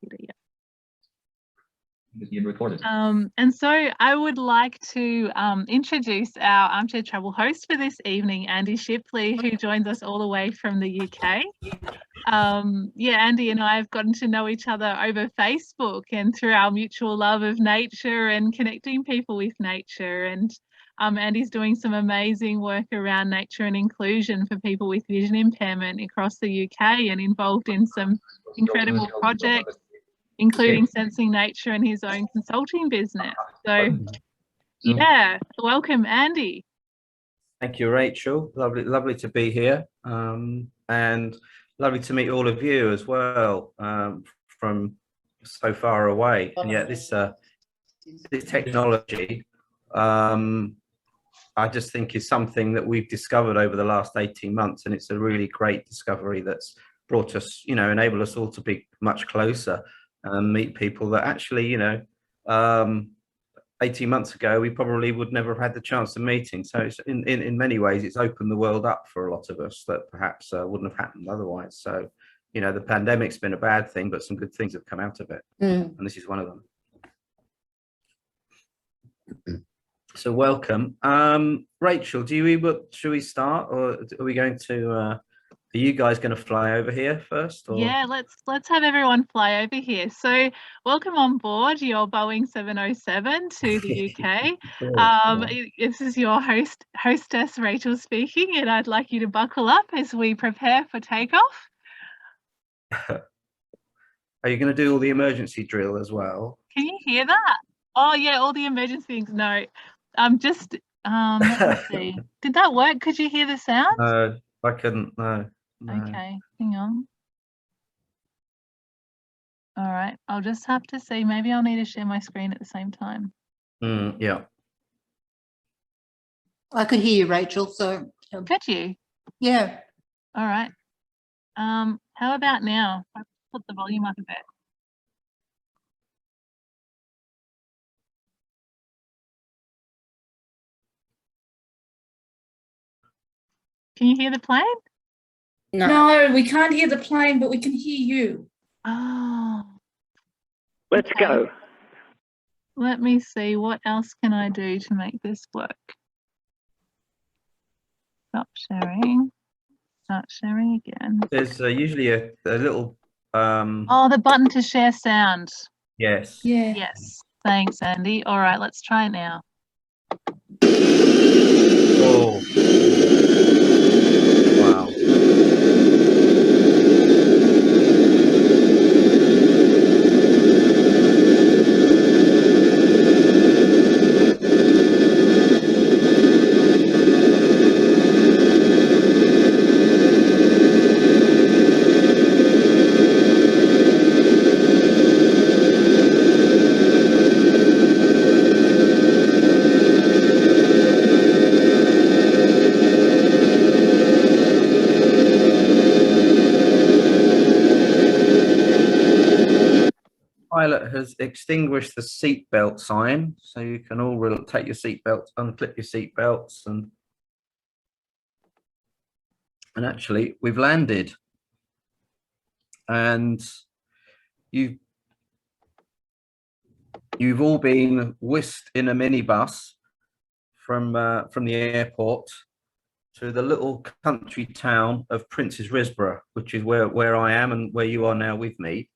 computer, yeah. It's being recorded. And so I would like to introduce our Armchair Travel host for this evening, Andy Shipley, who joins us all the way from the UK. Yeah, Andy and I have gotten to know each other over Facebook and through our mutual love of nature and connecting people with nature. And Andy's doing some amazing work around nature and inclusion for people with vision impairment across the UK and involved in some incredible projects, including Sensing Nature and his own consulting business. So yeah, welcome, Andy. Thank you, Rachel. Lovely to be here, and lovely to meet all of you as well, from so far away. And yet this technology, I just think is something that we've discovered over the last 18 months, and it's a really great discovery that's brought us, you know, enabled us all to be much closer and meet people that actually, you know, 18 months ago we probably would never have had the chance of meeting. So it's in many ways it's opened the world up for a lot of us that perhaps wouldn't have happened otherwise. So, you know, the pandemic's been a bad thing, but some good things have come out of it, and this is one of them. So welcome. Rachel, should we start, or are we going to are you guys going to fly over here first? Or? Yeah, let's have everyone fly over here. So welcome on board your Boeing 707 to the UK. This is your hostess Rachel speaking, and I'd like you to buckle up as we prepare for takeoff. Are you going to do all the emergency drill as well? Can you hear that? Oh yeah, all the emergency things. No, just let's see. Did that work? Could you hear the sound? No, I couldn't. No. Okay, hang on. All right, I'll just have to see. Maybe I'll need to share my screen at the same time. Yeah. I could hear you, Rachel. So could you? Yeah. All right. How about now? I'll put the volume up a bit. Can you hear the plane? No, we can't hear the plane, but we can hear you. Oh. Let's go. Let me see. What else can I do to make this work? Stop sharing. Start sharing again. There's usually a little. Oh, the button to share sound. Yes. Yeah. Yes. Thanks, Andy. All right, let's try it now. Oh. Wow. Pilot has extinguished the seatbelt sign, so you can all take your seatbelts, unclip your seatbelts, and actually we've landed, and you've all been whisked in a minibus from the airport to the little country town of Princes Risborough, which is where I am and where you are now with me.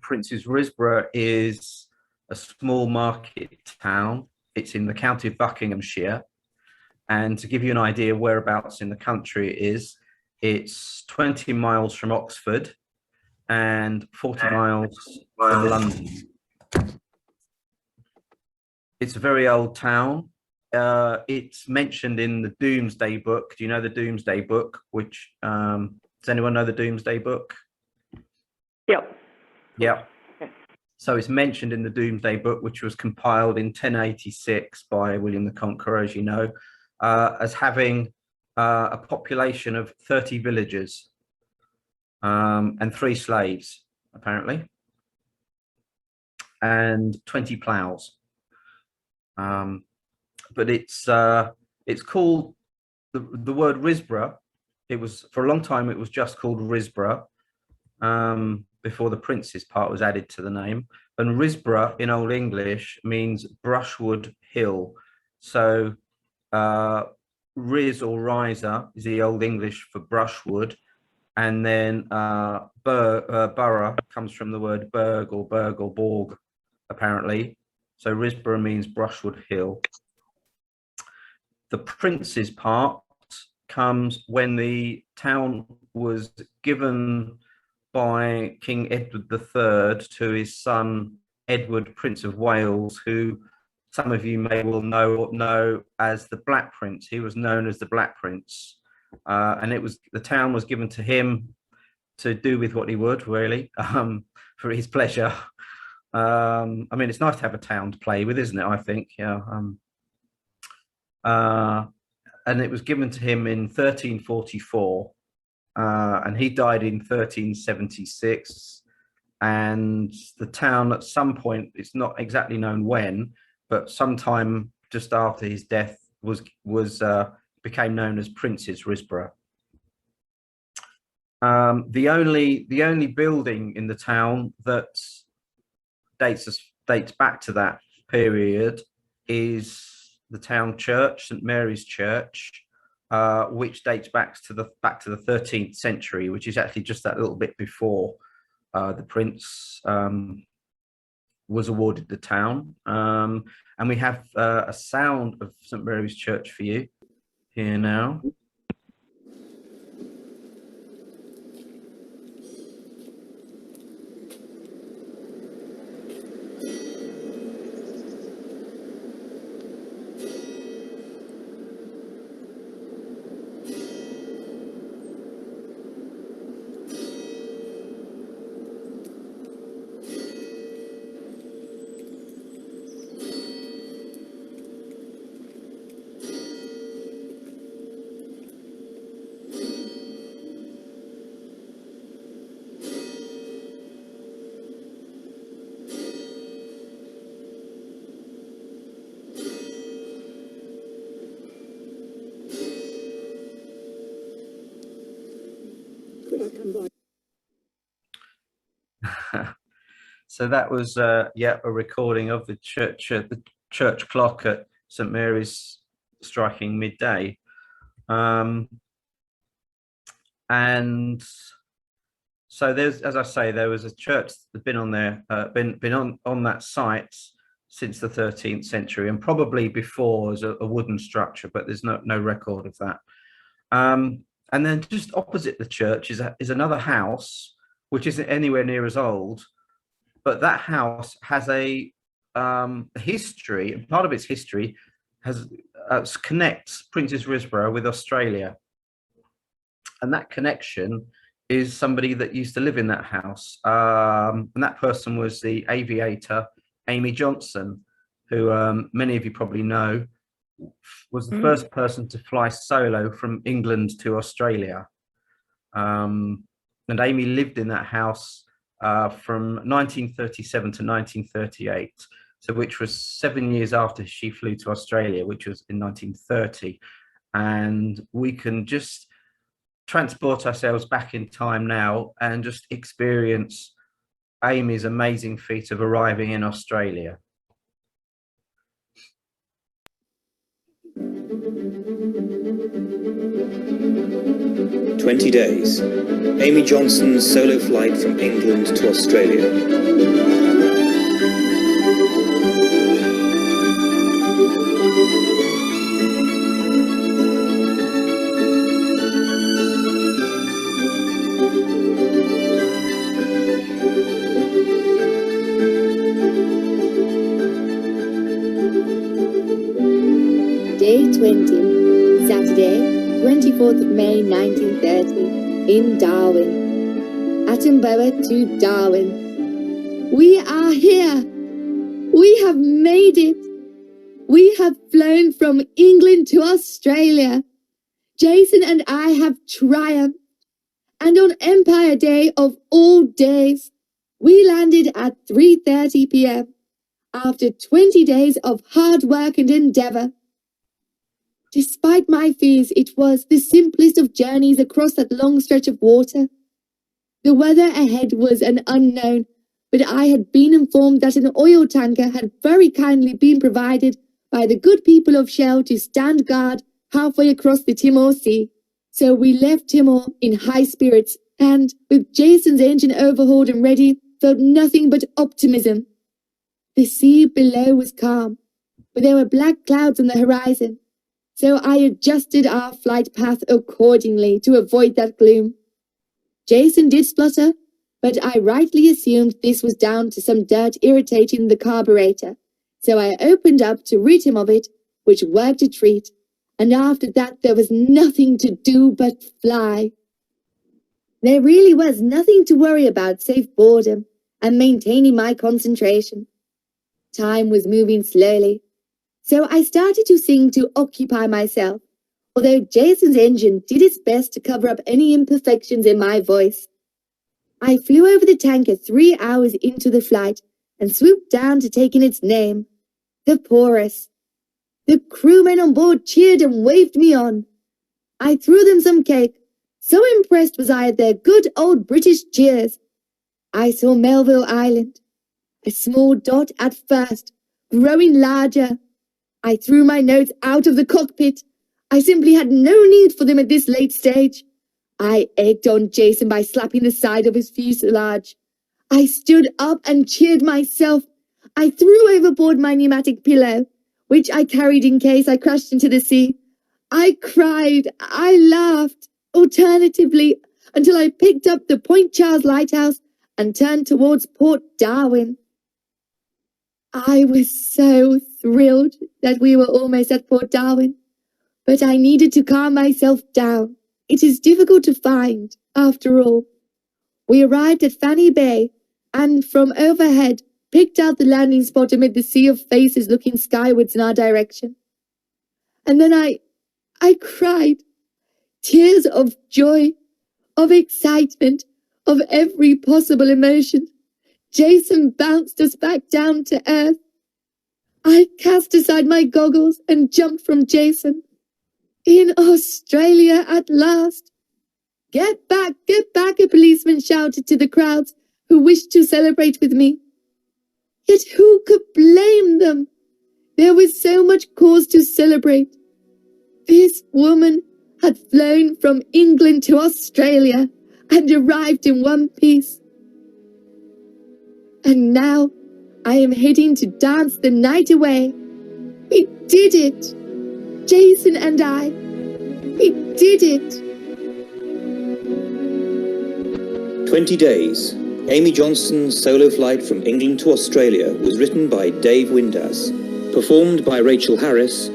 Princes Risborough is a small market town. It's in the county of Buckinghamshire, and to give you an idea of whereabouts in the country it is, it's 20 miles from Oxford and 40 miles from London. It's a very old town. It's mentioned in the Doomsday Book. Do you know the Doomsday Book? Which does anyone know the Doomsday Book? Yep. Yeah. So it's mentioned in the Doomsday Book, which was compiled in 1086 by William the Conqueror, as you know, as having a population of 30 villagers and 3 slaves, apparently, and 20 ploughs. But it's called the word Risborough. It was, for a long time, it was just called Risborough. before the Princes part was added to the name. And Risborough in Old English means brushwood hill. So Riz or riser is the Old English for brushwood. And then borough comes from the word berg or borg, apparently. So Risborough means brushwood hill. The Princes part comes when the town was given by King Edward III to his son Edward, Prince of Wales, who some of you may well know as the Black Prince. He was known as the Black Prince, and the town was given to him to do with what he would, really, for his pleasure. I mean, it's nice to have a town to play with, isn't it? I think, yeah. And it was given to him in 1344, and he died in 1376. And the town, at some point, it's not exactly known when, but sometime just after his death, became known as Princes Risborough. The only building in the town that dates back to that period is the town church, St Mary's Church, which dates back to the 13th century, which is actually just that little bit before the prince was awarded the town. And we have a sound of St Mary's Church for you here now. So that was a recording of the church clock at St Mary's striking midday, and so as I say, there was a church that's been on there, been on that site since the 13th century, and probably before as a wooden structure, but there's no record of that. And then just opposite the church is another house, which isn't anywhere near as old, but that house has a history, and part of its history connects Princes Risborough with Australia. And that connection is somebody that used to live in that house. And that person was the aviator, Amy Johnson, who many of you probably know, was the first person to fly solo from England to Australia. And Amy lived in that house from 1937 to 1938, so which was 7 years after she flew to Australia, which was in 1930. And we can just transport ourselves back in time now and just experience Amy's amazing feat of arriving in Australia. 20 days. Amy Johnson's solo flight from England to Australia. Day 20, Saturday, 24th of May 1930, in Darwin. Attenborough to Darwin. We are here! We have made it! We have flown from England to Australia. Jason and I have triumphed. And on Empire Day of all days, we landed at 3:30 p.m. after 20 days of hard work and endeavour. Despite my fears, it was the simplest of journeys across that long stretch of water. The weather ahead was an unknown, but I had been informed that an oil tanker had very kindly been provided by the good people of Shell to stand guard halfway across the Timor Sea. So we left Timor in high spirits and, with Jason's engine overhauled and ready, felt nothing but optimism. The sea below was calm, but there were black clouds on the horizon, so I adjusted our flight path accordingly to avoid that gloom. Jason did splutter, but I rightly assumed this was down to some dirt irritating the carburetor, so I opened up to rid him of it, which worked a treat, and after that there was nothing to do but fly. There really was nothing to worry about save boredom and maintaining my concentration. Time was moving slowly, so I started to sing to occupy myself, although Jason's engine did its best to cover up any imperfections in my voice. I flew over the tanker 3 hours into the flight and swooped down to take in its name, the Porous. The crewmen on board cheered and waved me on. I threw them some cake, so impressed was I at their good old British cheers. I saw Melville Island, a small dot at first, growing larger. I threw my notes out of the cockpit. I simply had no need for them at this late stage. I egged on Jason by slapping the side of his fuselage. I stood up and cheered myself. I threw overboard my pneumatic pillow, which I carried in case I crashed into the sea. I cried, I laughed, alternatively, until I picked up the Point Charles Lighthouse and turned towards Port Darwin. I was so thrilled that we were almost at Port Darwin, but I needed to calm myself down. It is difficult to find, after all. We arrived at Fanny Bay, and from overhead, picked out the landing spot amid the sea of faces looking skywards in our direction. And then I cried, tears of joy, of excitement, of every possible emotion. Jason bounced us back down to earth. I cast aside my goggles and jumped from Jason. In Australia at last. Get back, a policeman shouted to the crowds who wished to celebrate with me. Yet who could blame them? There was so much cause to celebrate. This woman had flown from England to Australia and arrived in one piece. And now I am heading to dance the night away. We did it. Jason and I. We did it. 20 Days. Amy Johnston's solo flight from England to Australia was written by Dave Windass, performed by Rachel Harris,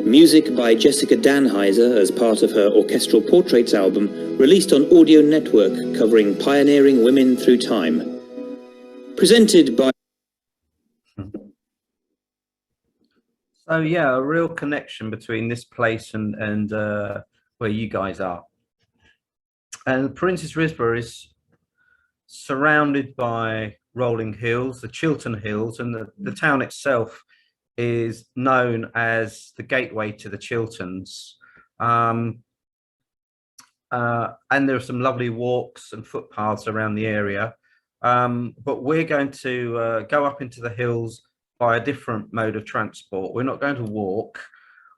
music by Jessica Danheiser as part of her Orchestral Portraits album, released on Audio Network, covering pioneering women through time. Presented by... So yeah, a real connection between this place and where you guys are. And Princes Risborough is surrounded by rolling hills, the Chiltern Hills, and the town itself is known as the gateway to the Chilterns. And there are some lovely walks and footpaths around the area. But we're going to go up into the hills by a different mode of transport. We're not going to walk.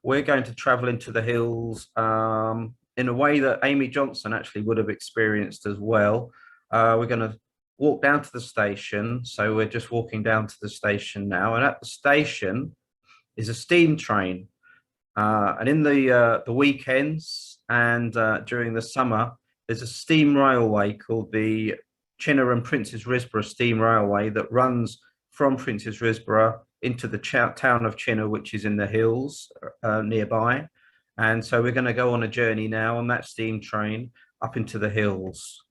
We're going to travel into the hills in a way that Amy Johnston actually would have experienced as well. We're going to walk down to the station. So we're just walking down to the station now. And at the station is a steam train. And in the weekends and during the summer, there's a steam railway called the Chinnor and Princes Risborough Steam Railway that runs from Princes Risborough into the town of Chinnor, which is in the hills nearby. And so we're going to go on a journey now on that steam train up into the hills.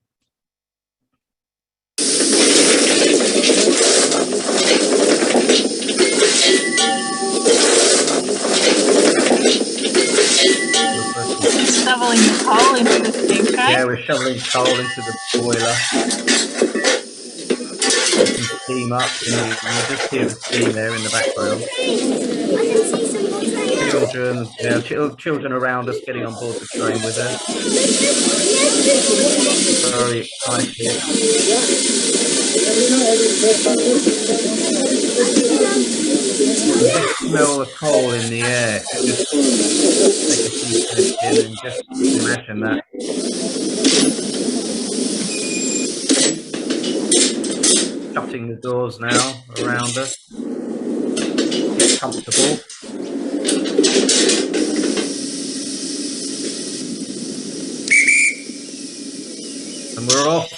Shoveling the coal into the steam train? Yeah, we're shoveling coal into the boiler. Get some steam up, and you just hear the steam there in the background. children, children around us getting on board the train with us. Very excited. You just smell the coal in the air. Just take a few steps in and just imagine that. Shutting the doors now around us. Get comfortable. And we're off.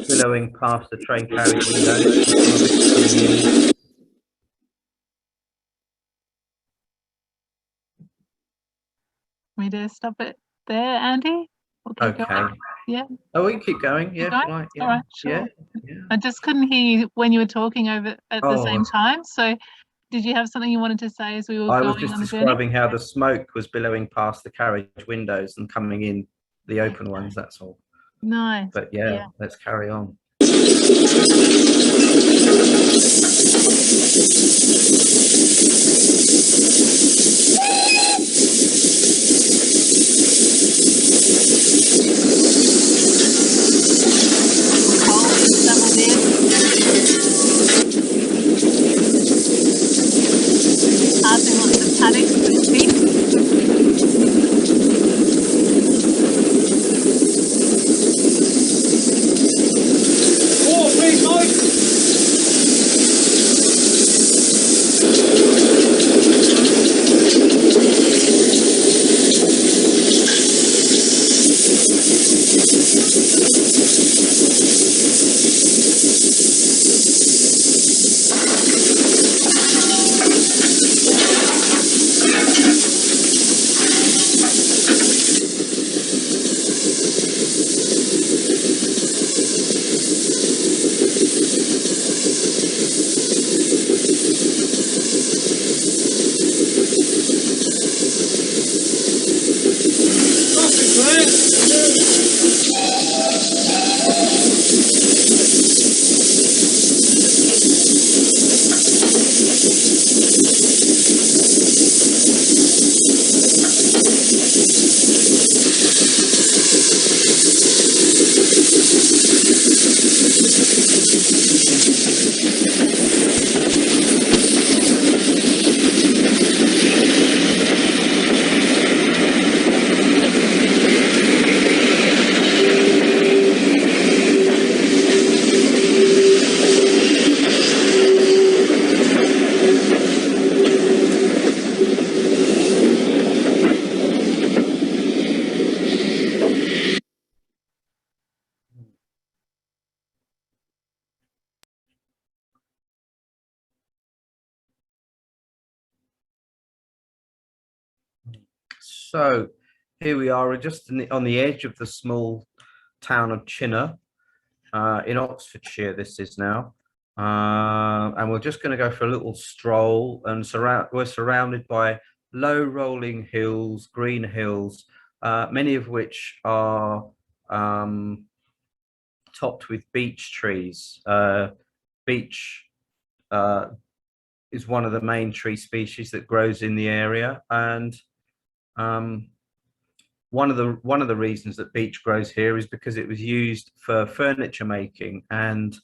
Billowing past the train carriage windows. Want me to stop it there, Andy? Okay. Yeah. Oh, we can keep going. Yeah. Going? Right. Yeah. All right. Sure. Yeah. Yeah. I just couldn't hear you when you were talking over at the same time. So, did you have something you wanted to say as we were I going was just on the journey? describing how the smoke was billowing past the carriage windows and coming in the open ones. That's all. Nice. But yeah, let's carry on. Passing lots of paddocks with sheep. So here we are, just on the edge of the small town of Chinner in Oxfordshire. This is now, and we're just going to go for a little stroll. And we're surrounded by low rolling hills, green hills, many of which are topped with beech trees. Beech is one of the main tree species that grows in the area, and one of the reasons that beech grows here is because it was used for furniture making, and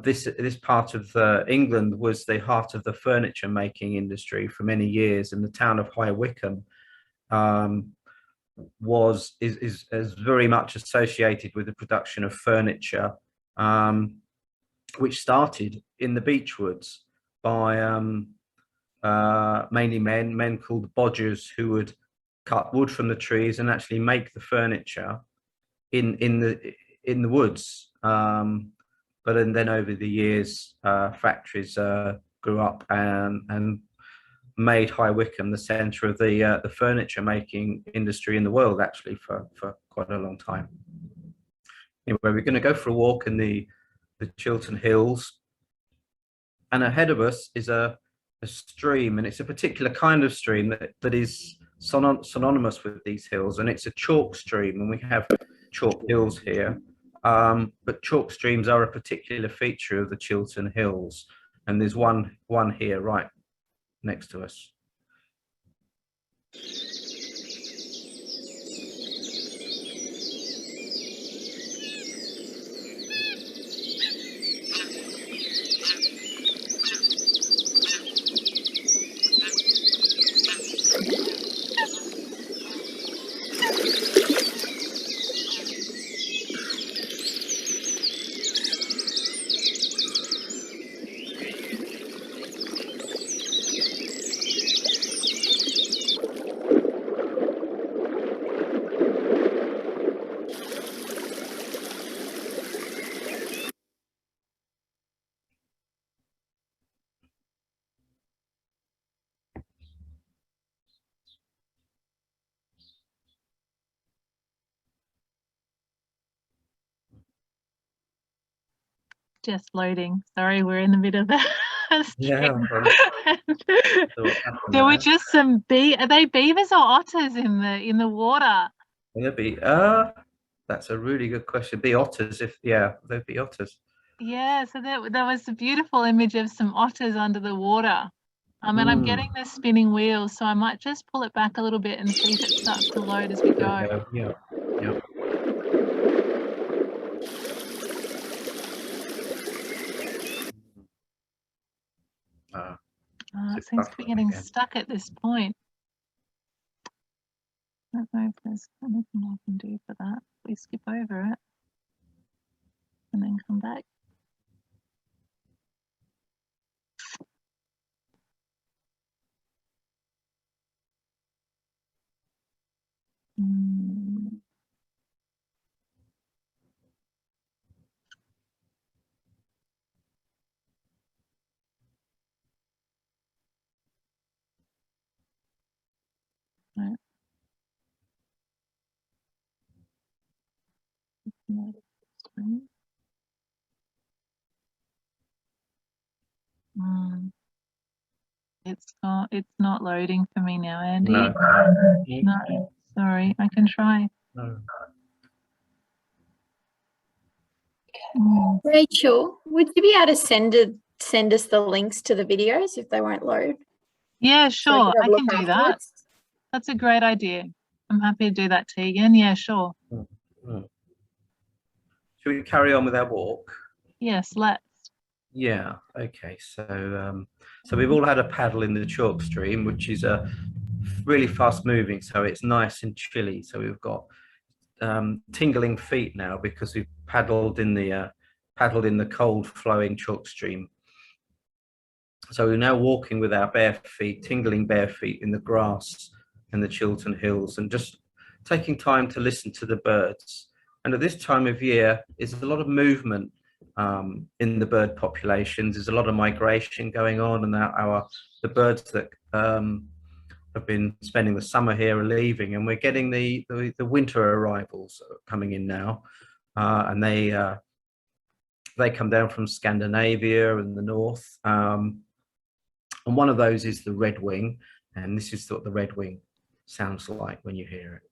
this part of England was the heart of the furniture making industry for many years, and the town of High Wycombe is very much associated with the production of furniture, which started in the beechwoods by mainly men called bodgers, who would cut wood from the trees and actually make the furniture in the woods. But then over the years, factories grew up and made High Wycombe the centre of the furniture making industry in the world, actually, for quite a long time. Anyway, we're going to go for a walk in the Chiltern Hills, and ahead of us is a stream, and it's a particular kind of stream that is synonymous with these hills, and it's a chalk stream, and we have chalk hills here, but chalk streams are a particular feature of the Chiltern Hills, and there's one here right next to us. Just loading. Sorry, we're in the middle of a stream. There were just some are they beavers or otters in the water? There'd be that's a really good question. Be otters, there'd be otters. Yeah, so there was a beautiful image of some otters under the water. And I'm getting the spinning wheels, so I might just pull it back a little bit and see if it starts to load as we go. Yeah. It seems to be getting stuck at this point. I don't know if there's anything I can do for that. We skip over it and then come back. It's not loading for me now, Andy. No, sorry, I can try. No. Rachel, would you be able to send us the links to the videos if they won't load? Yeah, sure, I can do that. Afterwards? That's a great idea. I'm happy to do that, Tegan. Yeah, sure. Should we carry on with our walk? Yes, let's. Yeah. Okay. So we've all had a paddle in the chalk stream, which is really fast moving, so it's nice and chilly. So we've got tingling feet now because we've paddled in the cold flowing chalk stream. So we're now walking with our bare feet, tingling bare feet in the grass in the Chiltern Hills, and just taking time to listen to the birds. And at this time of year, there's a lot of movement in the bird populations. There's a lot of migration going on, and the birds that have been spending the summer here are leaving, and we're getting the winter arrivals coming in now, and they come down from Scandinavia and the north, and one of those is the redwing, and this is what the redwing sounds like when you hear it.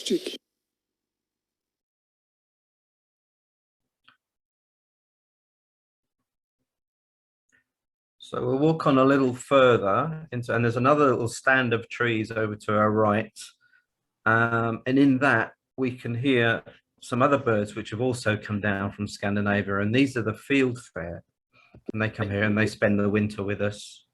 Stück. So we'll walk on a little further into, and there's another little stand of trees over to our right. And in that we can hear some other birds which have also come down from Scandinavia, and these are the fieldfare, and they come here and they spend the winter with us.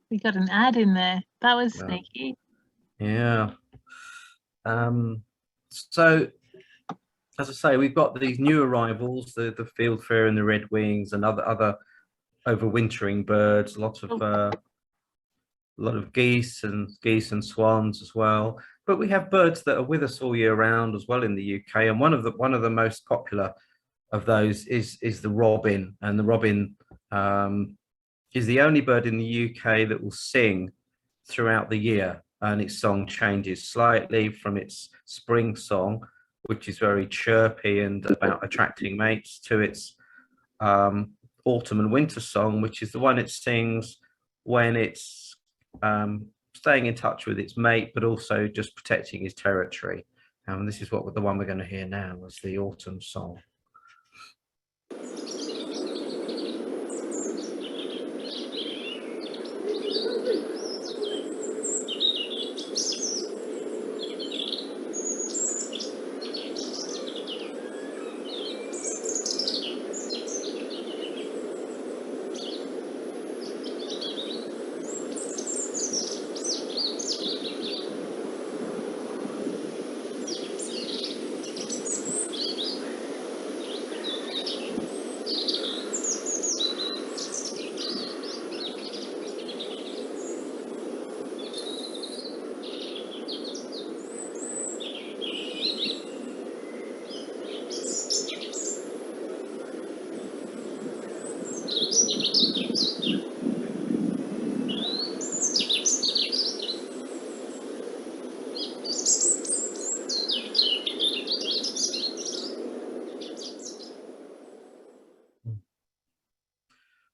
We got an ad in there. That was sneaky. Yeah. So, as I say, we've got these new arrivals, the fieldfare and the redwings and other overwintering birds. A lot of geese and swans as well. But we have birds that are with us all year round as well in the UK. And one of the most popular of those is the robin, and the robin is the only bird in the UK that will sing throughout the year, and its song changes slightly from its spring song, which is very chirpy and about attracting mates, to its autumn and winter song, which is the one it sings when it's staying in touch with its mate, but also just protecting his territory. And this is the one we're going to hear now, is the autumn song.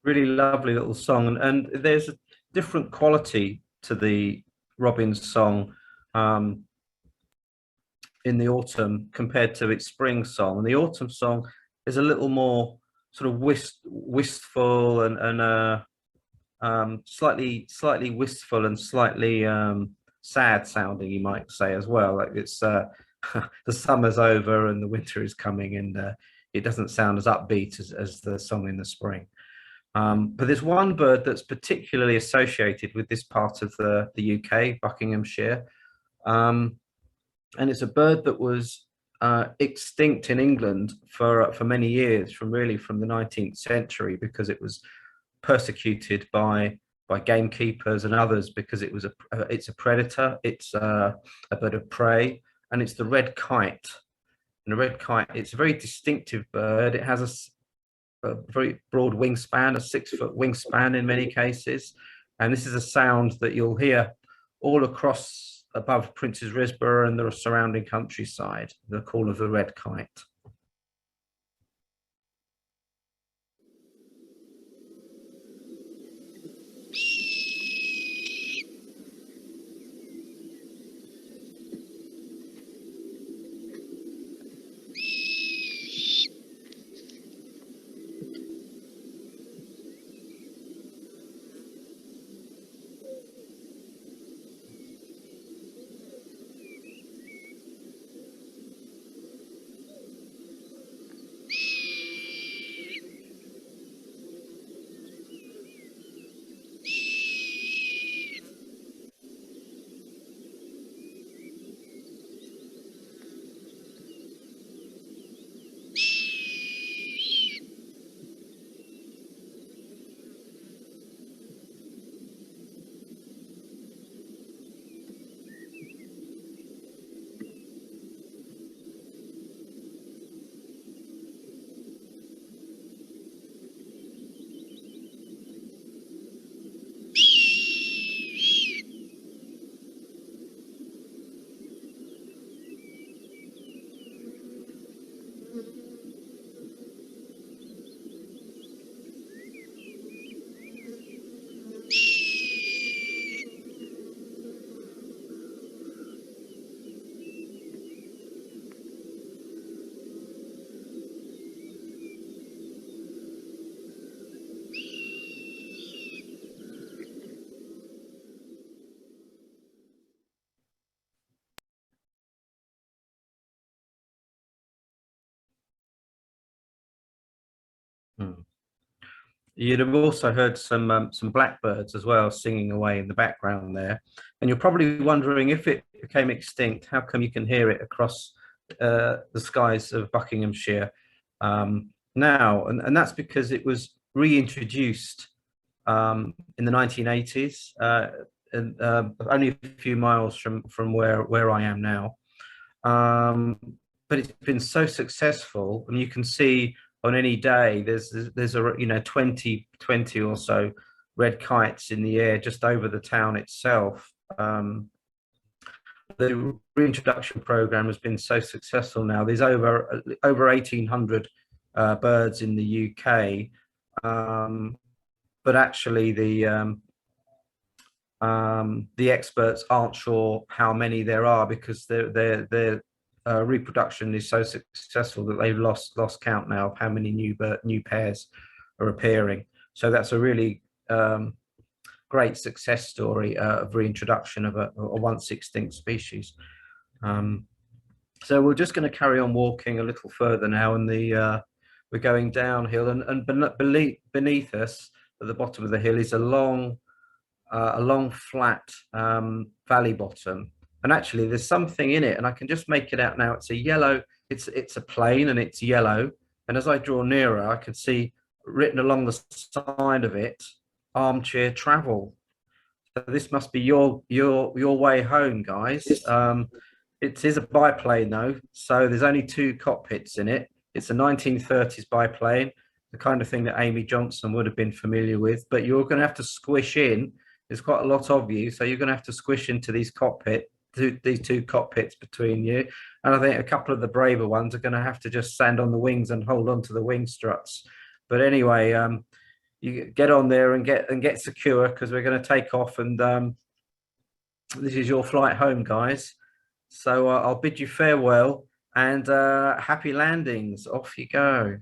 Really lovely little song, and there's a different quality to the robin's song in the autumn compared to its spring song. And the autumn song is a little more sort of wistful and slightly wistful and slightly sad sounding, you might say, as well. Like it's the summer's over and the winter is coming, and it doesn't sound as upbeat as the song in the spring. But there's one bird that's particularly associated with this part of the UK, Buckinghamshire, and it's a bird that was extinct in England for many years, from the 19th century, because it was persecuted by gamekeepers and others, because it's a predator, it's a bird of prey, and it's the red kite. And the red kite, it's a very distinctive bird. It has a very broad wingspan, a 6-foot wingspan in many cases. And this is a sound that you'll hear all across above Princes Risborough and the surrounding countryside, the call of the red kite. You'd have also heard some blackbirds as well singing away in the background there, and you're probably wondering, if it became extinct, how come you can hear it across the skies of Buckinghamshire now? And that's because it was reintroduced in the 1980s, only a few miles from where I am now. But it's been so successful, and you can see on any day there's a 20 or so red kites in the air just over the town itself. The reintroduction program has been so successful now. There's over 1,800 birds in the UK, but actually the experts aren't sure how many there are, because their reproduction is so successful that they've lost count now of how many new pairs are appearing. So that's a really great success story of reintroduction of a once extinct species. So we're just going to carry on walking a little further now, and we're going downhill, and beneath us at the bottom of the hill is a long flat valley bottom. And actually there's something in it, and I can just make it out now. It's a yellow, it's a plain, and it's yellow. And as I draw nearer, I can see written along the side of it, Armchair Travel. So this must be your way home, guys. It is a biplane though, so there's only 2 cockpits in it. It's a 1930s biplane, the kind of thing that Amy Johnson would have been familiar with, but you're going to have to squish in. There's quite a lot of you, so you're going to have to squish into these these 2 cockpits between you. And I think a couple of the braver ones are going to have to just stand on the wings and hold on to the wing struts. But anyway, you get on there and get secure, because we're going to take off, and this is your flight home, guys. So I'll bid you farewell, and happy landings. Off you go.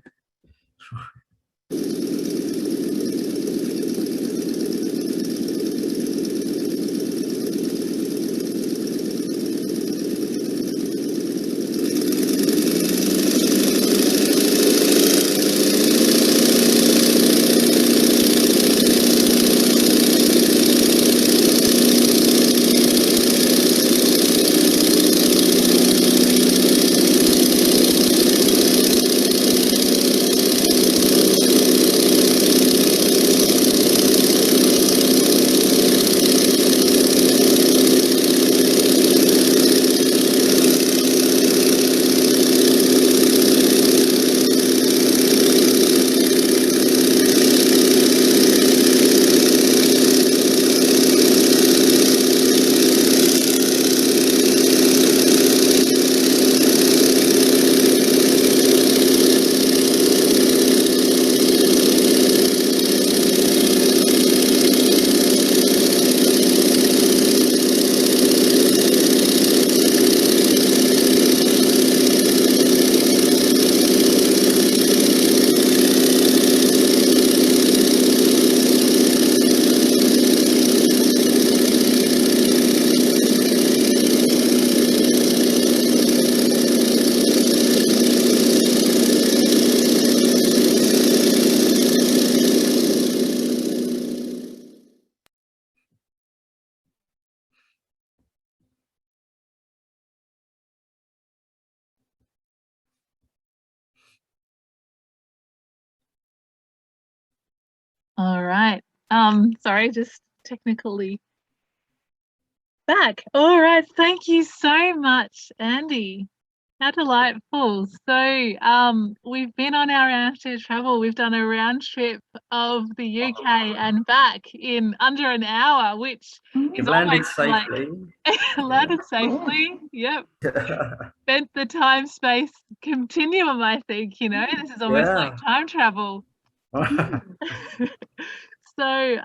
All right. Sorry, just technically back. All right. Thank you so much, Andy. How delightful. So we've been on our Armchair travel. We've done a round trip of the UK and back in under an hour, which is You've landed almost like safely. landed safely. Yep. Spent the time-space continuum, I think, you know. This is almost like time travel. So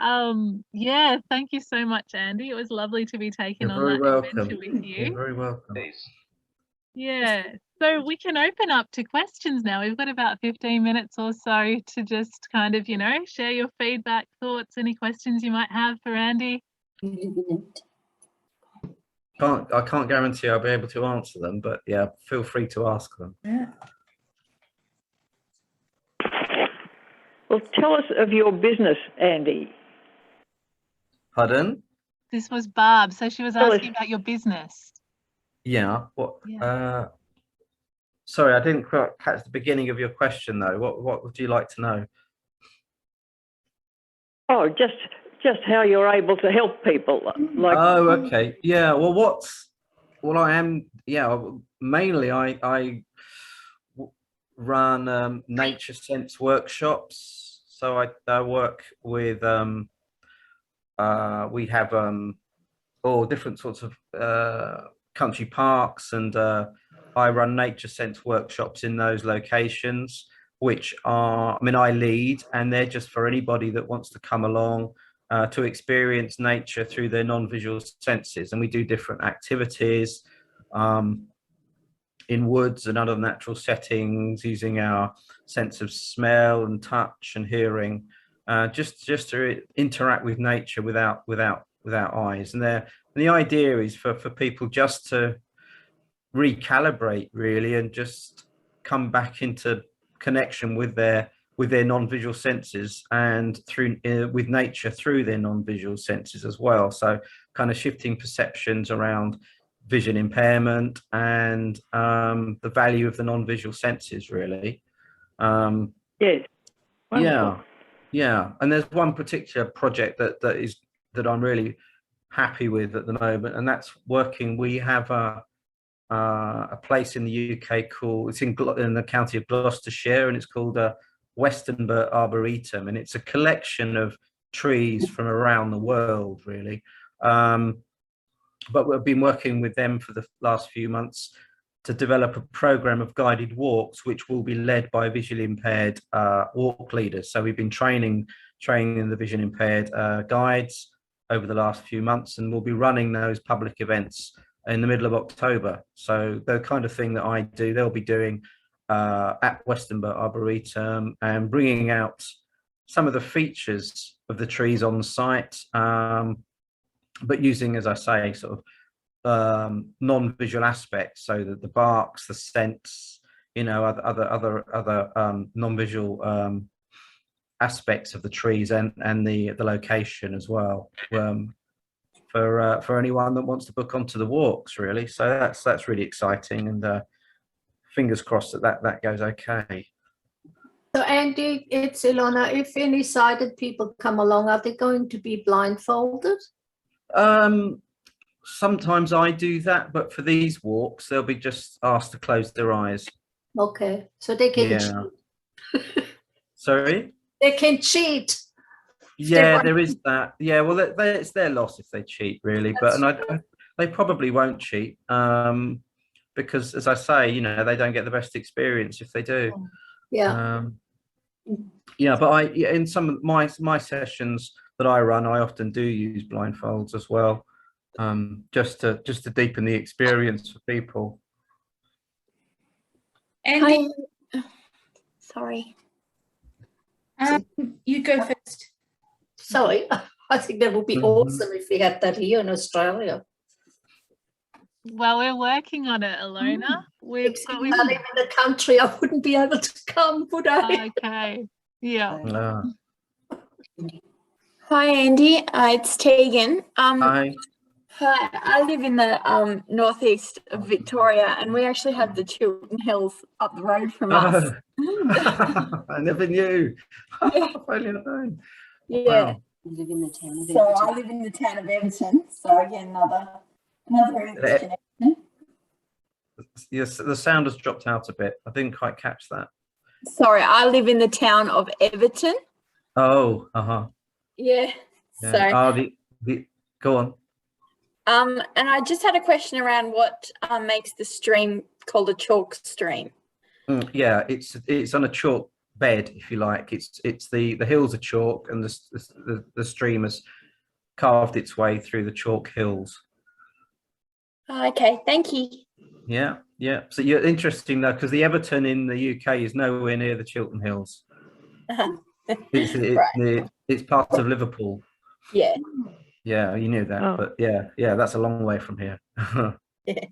yeah, thank you so much, Andy. It was lovely to be taken on that adventure with you. You're very welcome. Yeah, so we can open up to questions now. We've got about 15 minutes or so to just kind of, you know, share your feedback, thoughts, any questions you might have for Andy. I can't guarantee I'll be able to answer them, but yeah, feel free to ask them. Yeah. Well, tell us of your business, Andy. Pardon? This was Barb, so she was asking about your business. Yeah. What? Sorry, I didn't quite catch the beginning of your question though. What would you like to know? Oh, just how you're able to help people. Like. Oh, okay. Yeah. Well, I am. Yeah. Mainly, I run nature sense workshops. So I work with we have all different sorts of country parks, and I run nature sense workshops in those locations, which are, I mean, I lead, and they're just for anybody that wants to come along to experience nature through their non-visual senses. And we do different activities in woods and other natural settings, using our sense of smell and touch and hearing, just to interact with nature without eyes. And the idea is for people just to recalibrate, really, and just come back into connection with their non-visual senses, and through with nature through their non-visual senses as well. So kind of shifting perceptions around vision impairment and the value of the non-visual senses, really. Yes. Wonderful. Yeah. And there's one particular project that I'm really happy with at the moment, and that's working. We have a place in the UK called, it's in the county of Gloucestershire, and it's called Westonbirt Arboretum, and it's a collection of trees from around the world, really. But we've been working with them for the last few months to develop a program of guided walks, which will be led by visually impaired walk leaders. So we've been training the vision impaired guides over the last few months, and we'll be running those public events in the middle of October. So the kind of thing that I do, they'll be doing at Westonbirt Arboretum, and bringing out some of the features of the trees on site, but using, as I say, sort of non-visual aspects, so that the barks, the scents, you know, other non-visual aspects of the trees, and the location as well, for anyone that wants to book onto the walks, really. So that's really exciting, and fingers crossed that goes okay. So Andy, it's Ilona. If any sighted people come along, are they going to be blindfolded? Sometimes I do that, but for these walks, they'll be just asked to close their eyes. Okay, so they can cheat. Sorry? They can cheat. Yeah, there is that. Yeah, well, it's their loss if they cheat, really. But they probably won't cheat, because, as I say, you know, they don't get the best experience if they do. Yeah. Yeah, but in some of my sessions that I run, I often do use blindfolds as well, just to deepen the experience for people. Andy, sorry. You go first. Sorry, I think that would be awesome if we had that here in Australia. Well, we're working on it, Ilona. If I live in the country, I wouldn't be able to come, would I? Okay. Yeah. Hi, Andy. It's Tegan. Hi. Hi. I live in the northeast of Victoria, and we actually have the Chiltern Hills up the road from us. I never knew. I've only known. Yeah. Wow. You live in the town of So I Everton. live in the town of Everton. So again, another English connection. Yes, the sound has dropped out a bit. I didn't quite catch that. Sorry, I live in the town of Everton. Oh, uh-huh. Yeah. Yeah. So Go on. and I just had a question around what makes the stream called a chalk stream. Yeah, it's on a chalk bed, if you like. It's the hills are chalk, and the stream has carved its way through the chalk hills. Okay, thank you. Yeah, yeah. So you're interesting though, because the Everton in the UK is nowhere near the Chiltern Hills. It's part of Liverpool. Yeah. Yeah, you knew that, Oh. but yeah, that's a long way from here. Yeah.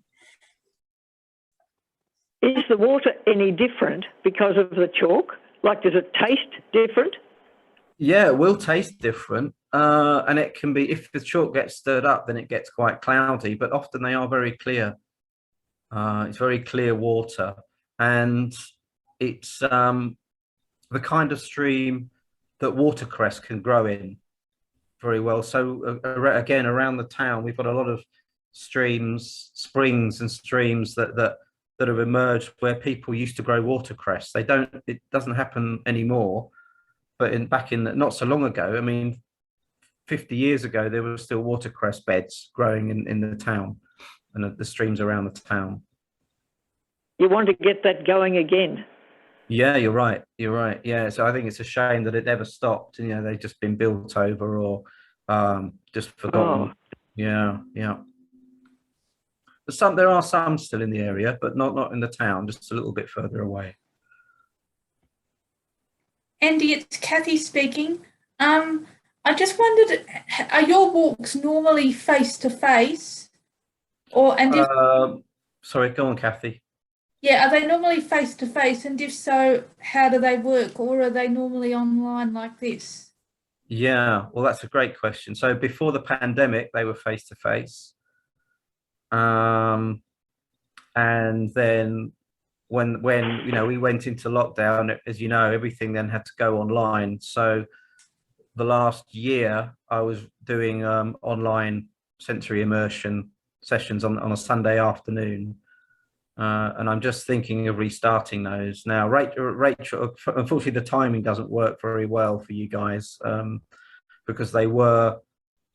Is the water any different because of the chalk? Like, does it taste different? Yeah, it will taste different, and it can be, if the chalk gets stirred up, then it gets quite cloudy. But often they are very clear. It's very clear water, and it's the kind of stream that watercress can grow in very well. So again, around the town, we've got a lot of streams, springs, and streams that have emerged where people used to grow watercress. It doesn't happen anymore, but back in not so long ago, I mean, 50 years ago, there were still watercress beds growing in the town and the streams around the town. You want to get that going again? Yeah, you're right. You're right. Yeah. So I think it's a shame that it never stopped. You know, they've just been built over or just forgotten. Oh. Yeah, yeah. But there are some still in the area, but not in the town, just a little bit further away. Andy, it's Kathy speaking. I just wondered, are your walks normally face to face, or Sorry, go on, Kathy. yeah, are they normally face to face? And if so, how do they work, or are they normally online like this? Yeah, well, that's a great question. So before the pandemic, they were face to face, and then when we went into lockdown, as you know, everything then had to go online. So the last year, I was doing online sensory immersion sessions on a Sunday afternoon. And I'm just thinking of restarting those now. Rachel, unfortunately, the timing doesn't work very well for you guys because they were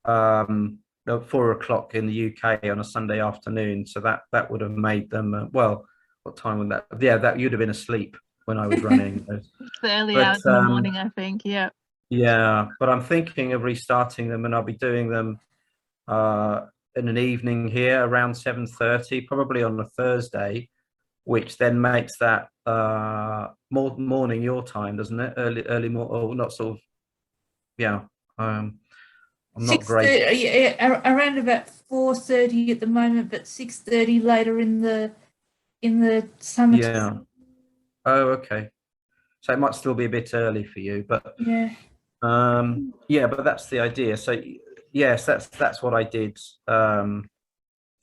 4 o'clock in the UK on a Sunday afternoon. So that would have made them well. What time would that? Yeah, that you'd have been asleep when I was running those. It's the early hours in the morning, I think. Yeah. Yeah, but I'm thinking of restarting them, and I'll be doing them in an evening here around 7:30, probably on a Thursday, which then makes that morning your time, doesn't it? Early morning, or not sort of. Yeah, I'm not great. Yeah, around about 4:30 at the moment, but 6:30 later in the summer. Yeah. Oh, okay. So it might still be a bit early for you, but yeah. Yeah, but that's the idea. So yes, that's what I did in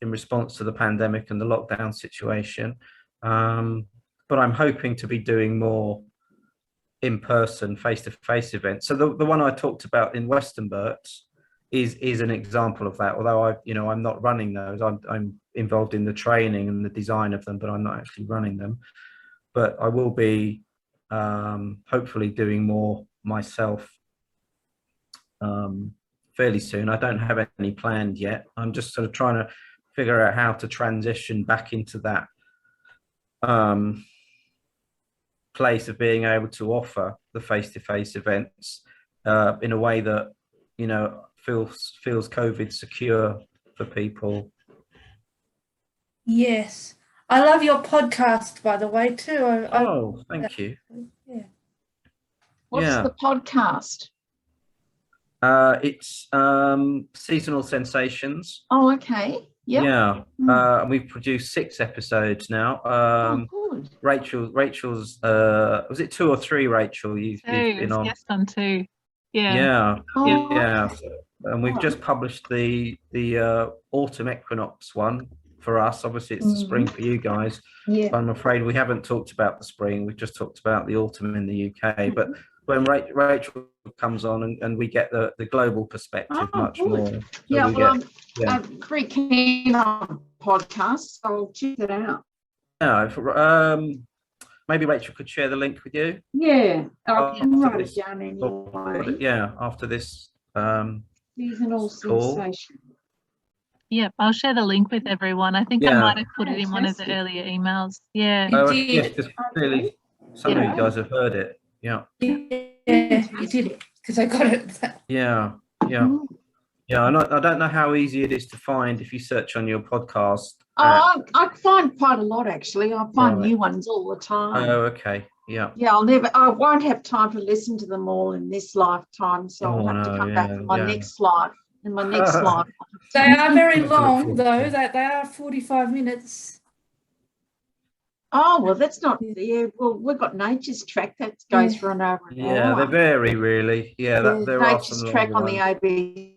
response to the pandemic and the lockdown situation. But I'm hoping to be doing more in-person, face-to-face events. So the one I talked about in Westernburt is an example of that. Although I'm not running those. I'm involved in the training and the design of them, but I'm not actually running them. But I will be hopefully doing more myself fairly soon. I don't have any planned yet. I'm just sort of trying to figure out how to transition back into that place of being able to offer the face-to-face events in a way that feels COVID secure for people. Yes, I love your podcast, by the way, too. Thank you. Yeah. What's the podcast? It's Seasonal Sensations. Oh, okay. Yep. Yeah. And we've produced 6 episodes now. Good. Rachel's was it 2 or 3, Rachel? You've been on. Yes, on 2. Yeah. Yeah. Oh. Yeah. And we've just published the autumn equinox one for us. Obviously, it's the spring for you guys. Yeah. I'm afraid we haven't talked about the spring. We've just talked about the autumn in the UK. But when Rachel comes on and we get the global perspective much good. more. So Yeah, we well, get, I'm very keen on podcasts, so I'll check it out. maybe Rachel could share the link with you. Yeah, I After can write this- it down anyway. Yeah, after this Seasonal call. sensation. Yep, I'll share the link with everyone. I think I Yeah. might have put it in one of the Fantastic. earlier emails. Yeah. Oh, You yes, did. just clearly some of you guys have heard it. Yeah. Yeah, you did it because I got it. Yeah. Yeah, I don't know how easy it is to find if you search on your podcast. I find quite a lot actually. I find Right. new ones all the time. Oh, okay. Yeah. Yeah, I won't have time to listen to them all in this lifetime, so I'll have to come back in my next life. In my next life. They are very Look forward long to though. it. They are 45 minutes. Oh well, that's not. Yeah, well, we've got Nature's Track that goes for an over an Yeah, hour. they vary really. Yeah, there are Nature's some Track longer on the ones.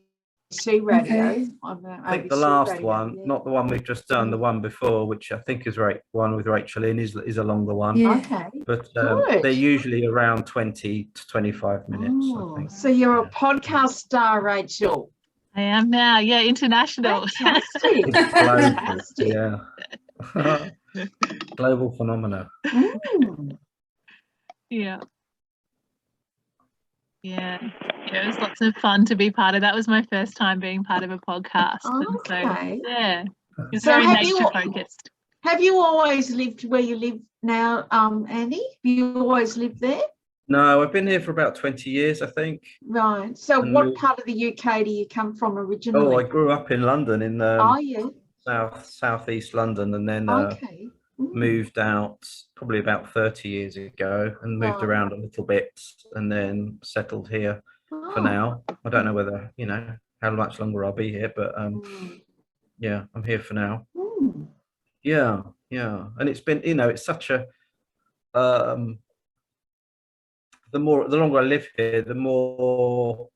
ABC radio. Okay. On the I think the ABC last radio, one, yeah. not the one we've just done, the one before, which I think is one with Rachel in, is a longer one. Yeah. Okay. But Good. they're usually around 20 to 25 minutes, I Oh, think. so you're a podcast star, Rachel. I am now. Yeah, international. Fantastic. It's global, Fantastic. yeah. Global phenomena. Mm. Yeah. Yeah. Yeah, it was lots of fun to be part of. That was my first time being part of a podcast. And so, Okay. yeah, it's So very have you- nature focused. Have you always lived where you live now, Andy? Have you always lived there? No, I've been here for about 20 years, I think. Right. So And what we- part of the UK do you come from originally? Oh, I grew up in London, in Oh, yeah. southeast London, and then Okay. Mm. moved out probably about 30 years ago and moved Right. around a little bit and then settled here for Oh. now. I don't know whether, how much longer I'll be here, but Mm. yeah, I'm here for now. Mm. Yeah. And it's been, it's such a, the longer I live here, the more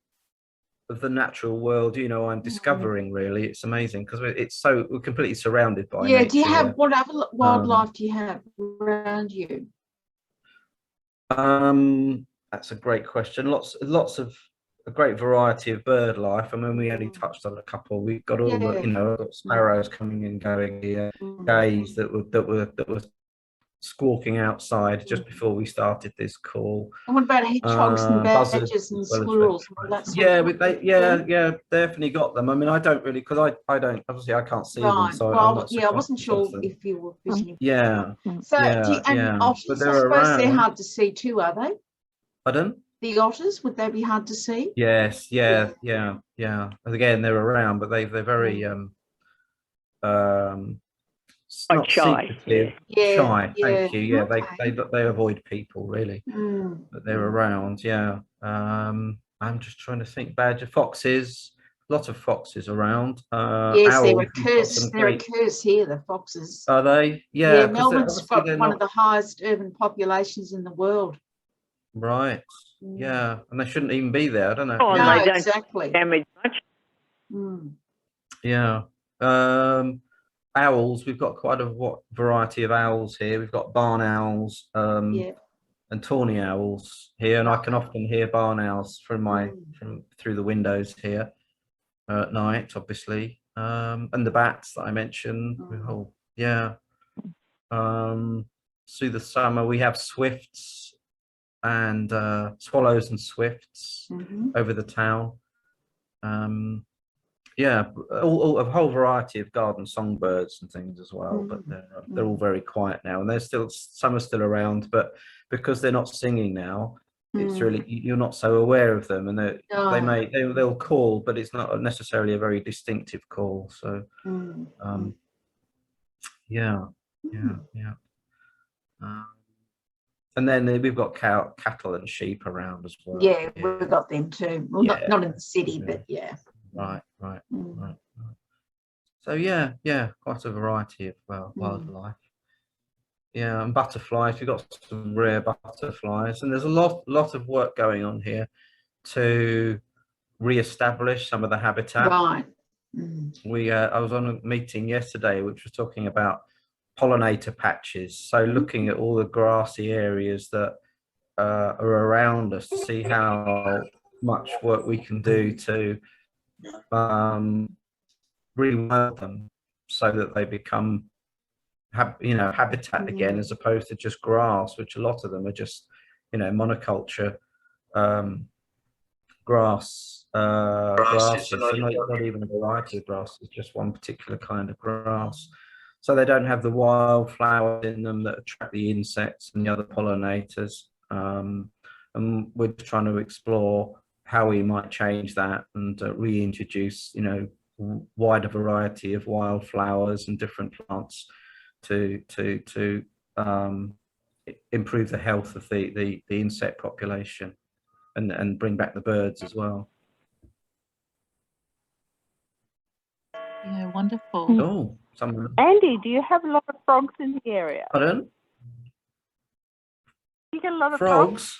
of the natural world, I'm discovering really. It's amazing because we're completely surrounded by Yeah. nature Do you have here. what other wildlife do you have around you? That's a great question. Lots of a great variety of bird life. I mean, we only touched on a couple. We've got all the, Yeah. I've got sparrows coming and going here, Mm. gays that were squawking outside just before we started this call. And what about hedgehogs and buzzards badgers and as well as squirrels and all that sort Yeah, of with stuff? yeah, definitely got them. I mean, I don't really, because I don't, obviously I can't see them, Right. so I'm Well, not so yeah, I wasn't conscious sure of them. if you were visiting. Yeah, So, yeah, and yeah. otters, But I they're suppose they're around. hard to see too, are they? Pardon? The otters, would they be hard to see? Yes, yeah. And again, they're around, but they're very not shy, secretive, yeah. shy. Yeah, Thank you. Yeah, okay. they avoid people really, Mm. but they're around. Yeah. I'm just trying to think. Badger, foxes, lots of foxes around. Yes, they're a owls, we've got curse. some They're a great- curse here, the foxes. Are they? Yeah, 'cause they're- Melbourne's obviously got they're one not- of the highest urban populations in the world. Right. Mm. Yeah, and they shouldn't even be there. I don't know. Oh, Yeah. they don't exactly. damage much. Mm. Yeah. Owls, we've got quite a variety of owls here. We've got barn owls Yeah. and tawny owls here, and I can often hear barn owls from through the windows here at night, obviously. And the bats that I mentioned. Oh, yeah. Through the summer we have swifts and swallows and swifts over the town. Yeah, a whole variety of garden songbirds and things as well, but they're all very quiet now, and some are still around, but because they're not singing now, it's really, you're not so aware of them, and they'll call, but it's not necessarily a very distinctive call. So yeah. And then we've got cattle and sheep around as well. Yeah, we've got them too. Well, not in the city, but yeah. Right. So yeah, quite a variety of wildlife. Yeah, and butterflies. We've got some rare butterflies, and there's a lot of work going on here to re-establish some of the habitat. Right. I was on a meeting yesterday which was talking about pollinator patches. So looking at all the grassy areas that are around us to see how much work we can do to rework them so that they become habitat again, as opposed to just grass, which a lot of them are just monoculture grasses. So not even a variety of grasses, just one particular kind of grass. So they don't have the wildflowers in them that attract the insects and the other pollinators. And we're trying to explore how we might change that and reintroduce, wider variety of wildflowers and different plants to improve the health of the insect population and bring back the birds as well. Yeah, wonderful. Oh, someone. Andy, do you have a lot of frogs in the area? Pardon? You get a lot of Frogs?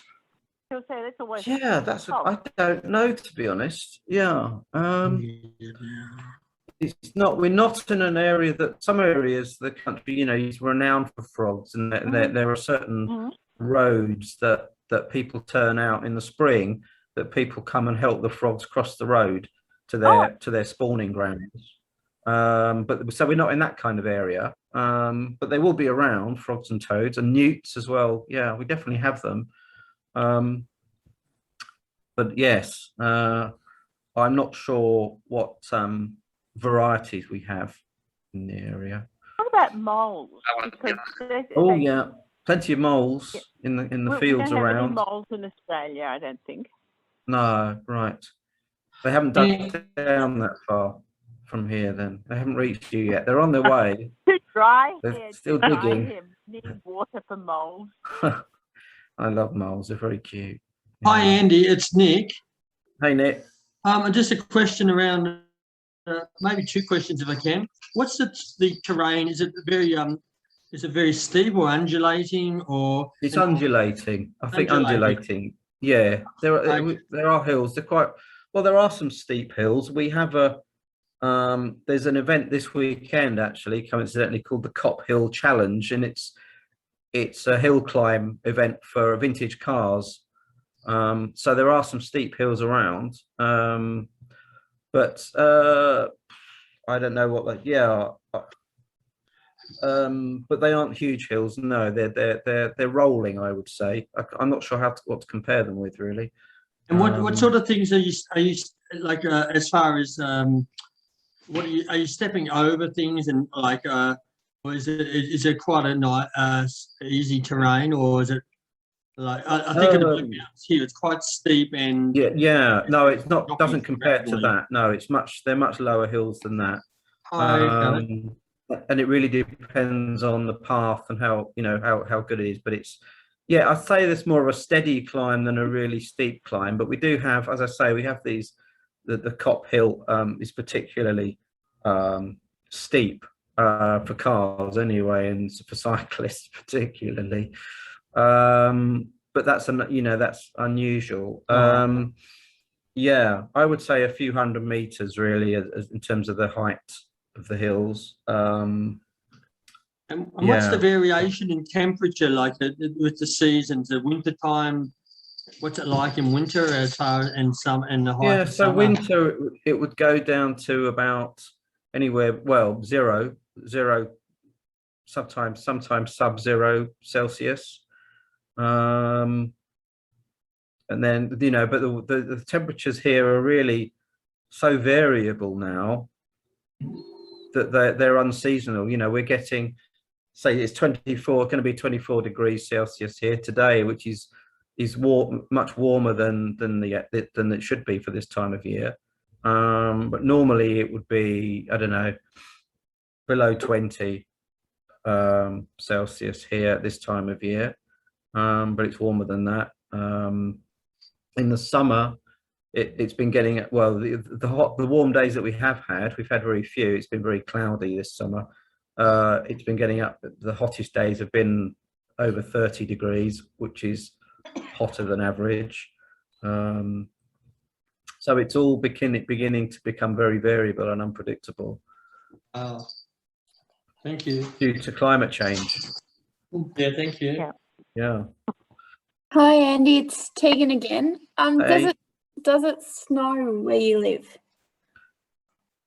He'll say that's always Yeah, I don't know, to be honest. Yeah. It's not. We're not in an area that some areas of the country, is renowned for frogs, and there are certain roads that people turn out in the spring that people come and help the frogs cross the road to their spawning grounds. But so we're not in that kind of area. But they will be around, frogs and toads and newts as well. Yeah, we definitely have them. But yes, I'm not sure what varieties we have in the area. What about moles? Oh yeah, plenty of moles in the fields we don't around. have any moles in Australia, I don't think. No, right. They haven't dug down that far from here. Then they haven't reached you yet. They're on their way. Too dry. They're still digging. Need water for moles. I love moles. They're very cute. Hi, Andy. It's Nick. Hey, Nick. Just a question around, maybe two questions if I can. What's the terrain? Is it very steep or undulating, or? It's undulating. I think undulating. Yeah, there are hills. They're quite well. There are some steep hills. We have there's an event this weekend, actually, coincidentally, called the Cop Hill Challenge, and it's a hill climb event for vintage cars. So there are some steep hills around, but I don't know what they are. But they aren't huge hills. No, they're rolling, I would say. I'm not sure what to compare them with, really. And what sort of things are you like as far as are you stepping over things and like or is it quite a nice easy terrain, or is it like I think in the Blue Mountains here it's quite steep and no, it's not, doesn't compare to that. No, they're much lower hills than that. And it really depends on the path and how good it is, but I'd say there's more of a steady climb than a really steep climb. But we do have, as I say, we have the Cop Hill is particularly steep for cars anyway, and for cyclists particularly. But that's unusual. I would say a few hundred meters really in terms of the height of the hills. And what's the variation in temperature like with the seasons? The winter time, what's it like in winter as far and the height? Yeah, so winter it would go down to about anywhere, zero, sometimes sub-zero Celsius. And then but the temperatures here are really so variable now that they're unseasonal. We're getting, say, it's going to be 24 degrees Celsius here today, which is much warmer than it should be for this time of year. But normally it would be, I don't know, below 20 Celsius here at this time of year. But it's warmer than that. In the summer, it's been getting the warm days that we've had very few. It's been very cloudy this summer. It's been getting up. The hottest days have been over 30 degrees, which is hotter than average. So it's all beginning to become very variable and unpredictable. Thank you. Due to climate change. Yeah, thank you. Yeah. Hi, Andy. It's Tegan again. Hey. Does it snow where you live?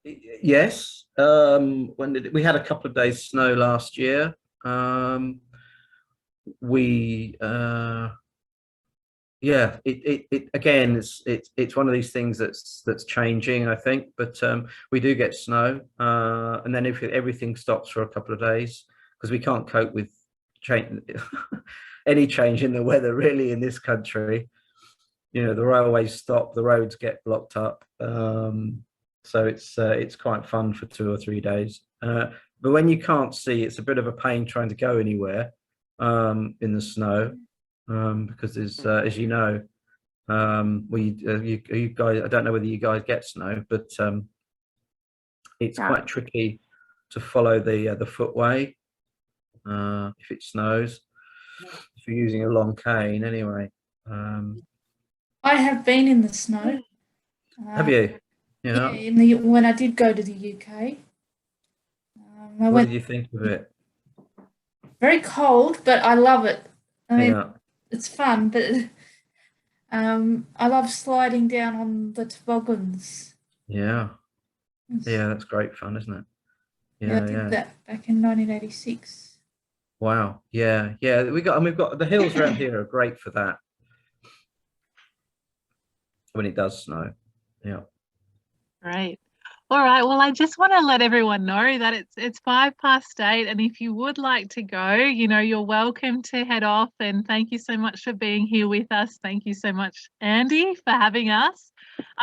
Yes. When did we had a couple of days snow last year. Yeah, it again, it's one of these things that's changing, I think, but we do get snow, and then if everything stops for a couple of days, because we can't cope with change any change in the weather really in this country. You know, the railways stop, the roads get blocked up, so it's quite fun for 2 or 3 days. But when you can't see, it's a bit of a pain trying to go anywhere in the snow. Because there's, as you know, you guys, I don't know whether you guys get snow, but it's quite tricky to follow the footway if it snows. If you're using a long cane, anyway. I have been in the snow. Have you? Yeah. When I did go to the UK. What did you think of it? Very cold, but I love it. I mean, Yeah. it's fun, but I love sliding down on the toboggans. Yeah. Yeah, that's great fun, isn't it? Yeah, I did that back in 1986. Wow. Yeah. We've got the hills around here are great for that. When it does snow. Yeah. Great. All right. Well, I just want to let everyone know that it's 8:05, and if you would like to go, you know, you're welcome to head off. And thank you so much for being here with us. Thank you so much, Andy, for having us.